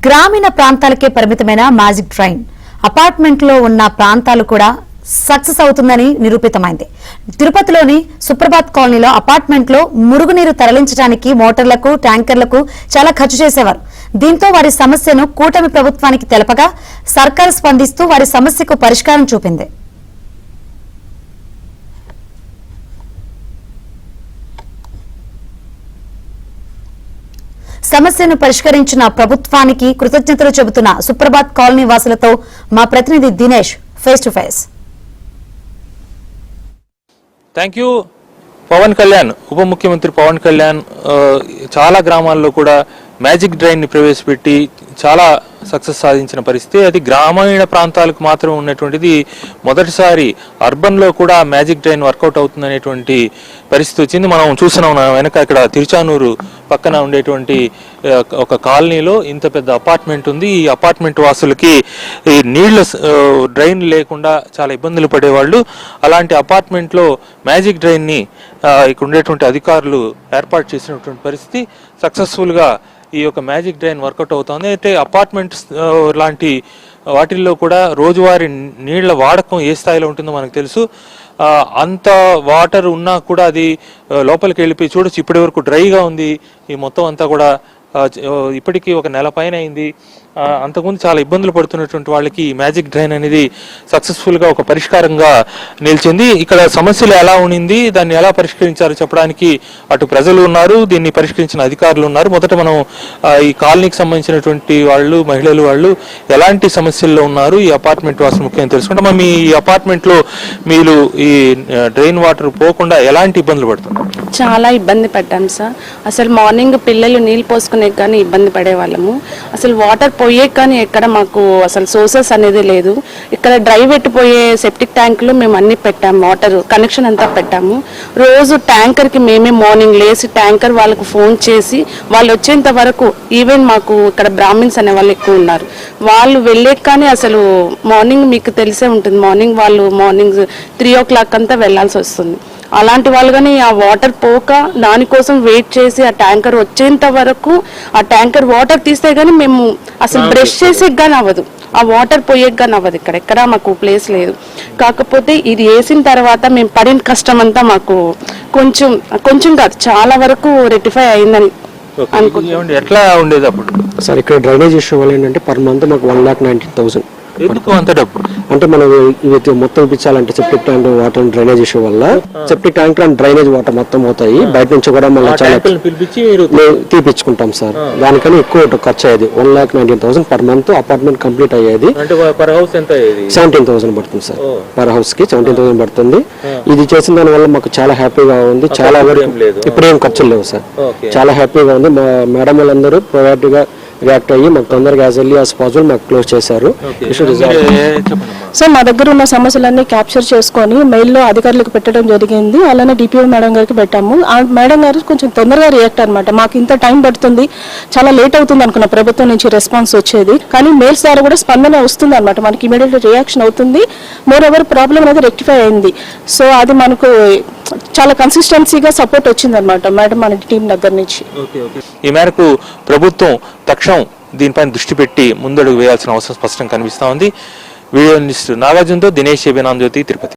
గ్రామీణ ప్రాంతాలకే పరిమితమైన magic train అపార్ట్మెంట్లో ఉన్న ప్రాంతాలు కూడా సక్సెస్ అవుతుందని నిరూపితమైంది. తిరుపతిలోని సుప్రభాత్ కాలనీలో అపార్ట్మెంట్లో మురుగునీరు తరలించడానికి మోటార్లకు, ట్యాంకర్లకు చాలా ఖర్చు చేసేవారు. దీంతో వారి సమస్యను కూటమి ప్రభుత్వానికి తెలపగా సర్కారు స్పందిస్తూ వారి సమస్యకు పరిష్కారం చూపింది. సమస్యను పరిష్కరించిన ప్రభుత్వానికి కృతజ్ఞతలు చెబుతున్న సుప్రభాత్ కాలనీ వాసులతో మా ప్రతినిధి Dinesh face to face. Thank you. Pawan Kalyan, ఉప ముఖ్యమంత్రి పవన్ కళ్యాణ్ చాలా గ్రామాల్లో కూడా మ్యాజిక్ డ్రైన్ ని ప్రవేశపెట్టి చాలా సక్సెస్ సాధించిన పరిస్థితి. అది గ్రామీణ ప్రాంతాలకు మాత్రమే ఉన్నటువంటిది. మొదటిసారి అర్బన్ లో కూడా మ్యాజిక్ డ్రైన్ వర్కౌట్ అవుతుంది అనేటువంటి పరిస్థితి వచ్చింది. మనం చూస్తున్నాం వెనక ఇక్కడ తిరుచానూరు పక్కన ఉండేటువంటి ఒక కాలనీలో ఇంత పెద్ద అపార్ట్మెంట్ ఉంది. ఈ అపార్ట్మెంట్ వాసులకి ఈ నీళ్ల డ్రైన్ లేకుండా చాలా ఇబ్బందులు పడేవాళ్ళు. అలాంటి అపార్ట్మెంట్ లో మ్యాజిక్ డ్రైన్ ని ఇక్కడ ఉండేటువంటి అధికారులు ఏర్పాటు చేసినటువంటి పరిస్థితి. సక్సెస్ఫుల్ గా ఈ యొక్క మ్యాజిక్ డ్రైన్ వర్కౌట్ అవుతుంది. అయితే అపార్ట్మెంట్స్ లాంటి వాటిల్లో కూడా రోజువారీ నీళ్ల వాడకం ఏ స్థాయిలో ఉంటుందో మనకు తెలుసు. అంత వాటర్ ఉన్నా కూడా అది లోపలికి వెళ్ళిపోయి చూడొచ్చు. ఇప్పటి వరకు డ్రైగా ఉంది ఈ మొత్తం అంతా కూడా. ఇప్పటికీ ఒక నెల పైన అయింది. అంతకుముందు చాలా ఇబ్బందులు పడుతున్నటువంటి వాళ్ళకి ఈ మ్యాజిక్ డ్రైన్ అనేది సక్సెస్ఫుల్ గా ఒక పరిష్కారంగా నిలిచింది. ఇక్కడ సమస్యలు ఎలా ఉండింది, దాన్ని ఎలా పరిష్కరించారో చెప్పడానికి అటు ప్రజలు ఉన్నారు, దీన్ని పరిష్కరించిన అధికారులు ఉన్నారు. మొదట మనం ఈ కాలనీకి సంబంధించినటువంటి వాళ్ళు, మహిళలు వాళ్ళు ఎలాంటి సమస్యల్లో ఉన్నారు, ఈ అపార్ట్మెంట్ వాసులు ముఖ్యంగా తెలుసుకుంటాం. మీ ఈ అపార్ట్మెంట్ లో మీరు ఈ డ్రైన్ వాటర్ పోకుండా ఎలాంటి ఇబ్బందులు పడుతున్నారు? చాలా ఇబ్బంది పడ్డాం సార్. అసలు మార్నింగ్ పిల్లలు నీళ్ళు పోసుకునే కానీ ఇబ్బంది పడే వాళ్ళము. అసలు వాటర్ పోయే కానీ ఎక్కడ మాకు అసలు సోర్సెస్ అనేది లేదు. ఇక్కడ డ్రైవ్ పెట్టిపోయే సెప్టిక్ ట్యాంకులు మేము అన్ని పెట్టాము, వాటర్ కనెక్షన్ అంతా పెట్టాము. రోజు ట్యాంకర్కి మేమే మార్నింగ్ లేసి ట్యాంకర్ వాళ్ళకు ఫోన్ చేసి వాళ్ళు వచ్చేంత వరకు, ఈవెన్ మాకు ఇక్కడ బ్రాహ్మిన్స్ అనే వాళ్ళు ఎక్కువ ఉన్నారు, వాళ్ళు వెళ్ళే కానీ అసలు మార్నింగ్ మీకు తెలిసే ఉంటుంది, మార్నింగ్ 3 o'clock అంతా వెళ్లాల్సి వస్తుంది. అలాంటి వాళ్ళు కానీ ఆ వాటర్ పోక దానికోసం వెయిట్ చేసి ఆ ట్యాంకర్ వచ్చేంత వరకు ఆ ట్యాంకర్ వాటర్ తీస్తే గానీ మేము అసలు బ్రష్ చేసే కానీ అవ్వదు, ఆ వాటర్ పోయేకి కానీ అవ్వదు. ఇక్కడ మాకు ప్లేస్ లేదు. కాకపోతే ఇది వేసిన తర్వాత మేము పడిన కష్టం అంతా మాకు కొంచెం కాదు చాలా వరకు రెక్టిఫై అయిందని అనుకుంటున్నాం. ఎట్లా ఉండేది అప్పుడు సార్? ఇక్కడ డ్రైనేజ్ ఇష్యూ వల్ల ఏంటంటే పర్ మంత్ మాకు 1,90,000. ఎందుకు అంత డబ్బు? అంటే మనం ఇవి మొత్తం ఇప్పించాలంటే septic tank water drainage issue వల్ల septic tank and drainage water మొత్తం అవుతాయి. బయట నుంచి కూడా మళ్ళీ చాలా తీపిచ్చుకుంటాం సార్. దానికని ఎక్కువ ఖర్చు అయ్యేది. 1,90,000 పర్ మంత్ అపార్ట్మెంట్ కంప్లీట్ అయ్యేది. 17,000 పడుతుంది సార్. పర్ హౌస్ కి 17,000 పడుతుంది. ఇది చేసిన దాని వల్ల మాకు చాలా హ్యాపీగా ఉంది. చాలా ఇప్పుడు ఏం ఖర్చులు లేవు సార్. చాలా హ్యాపీగా ఉంది. మా మేడం వాళ్ళందరూ ప్రైవేట్ గా రియాక్ట్ అయ్యి మాకు తొందరగా యాజ్ ఎర్లీ యాజ్ పాసిబుల్ మాకు క్లోజ్ చేశారు. సో మా దగ్గర ఉన్న సమస్యలన్నీ క్యాప్చర్ చేసుకొని మెయిల్లో అధికారులకు పెట్టడం జరిగింది. అలానే డిపిఓ మేడం గారికి పెట్టాము. ఆ మేడం గారు కొంచెం తొందరగా రియాక్ట్ అనమాట. మాకు ఇంత టైం పడుతుంది, చాలా లేట్ అవుతుంది అనుకున్న ప్రభుత్వం నుంచి రెస్పాన్స్ వచ్చేది, కానీ మెయిల్స్ ద్వారా కూడా స్పందన వస్తుంది అనమాట. మనకి ఇమీడియట్ రియాక్షన్ అవుతుంది. మోర్ ఓవర్ ప్రాబ్లం అనేది రెక్టిఫై అయింది. సో అది మనకు చాలా కన్సిస్టెన్సీగా సపోర్ట్ వచ్చింది అనమాట మేడం మన టీం దగ్గర నుంచి. ఈ మేరకు ప్రభుత్వం తక్షణం దీనిపైన దృష్టి పెట్టి ముందడుగు వేయాల్సిన అవసరం స్పష్టంగా కనిపిస్తా ఉంది. వీడియో జర్నలిస్ట్ నాగార్జునతో దినేష్, తిరుపతి.